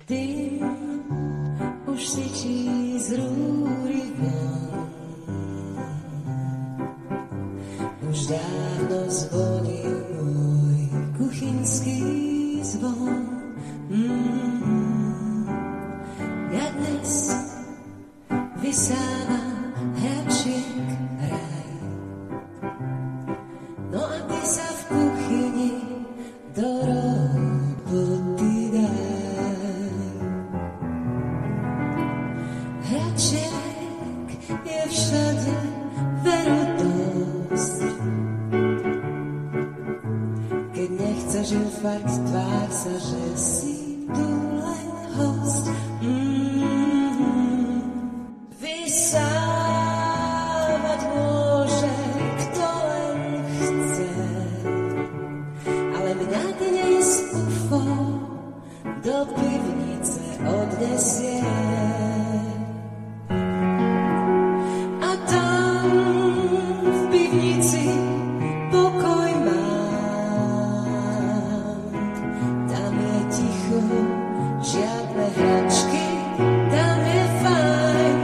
Dym už syčí z rúry von. Už dávno zvonil môj kuchynský zvon. Ja dnes vysávam hračiek raj. No a ty sa v kuchyni do roboty daj. Hračiek je všade veru dosť. Keď nechceš ju fakt, tvár sa, že si tu len host. Vysávať môže, kto len chce, ale mňa dnes UFO do pivnice odnesie. A tam v pivnici pokoj mám. Tam je ticho, žiadne hračky, tam je fajn.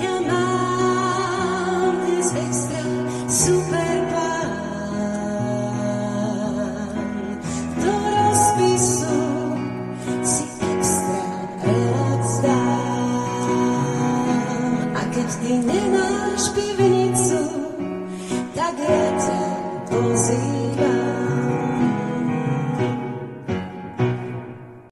Ja mám dnes extra super plán. Do rozpisu si extra rád zdám. A keď ty nemáš pivnicu, tak ja ťa pozývam.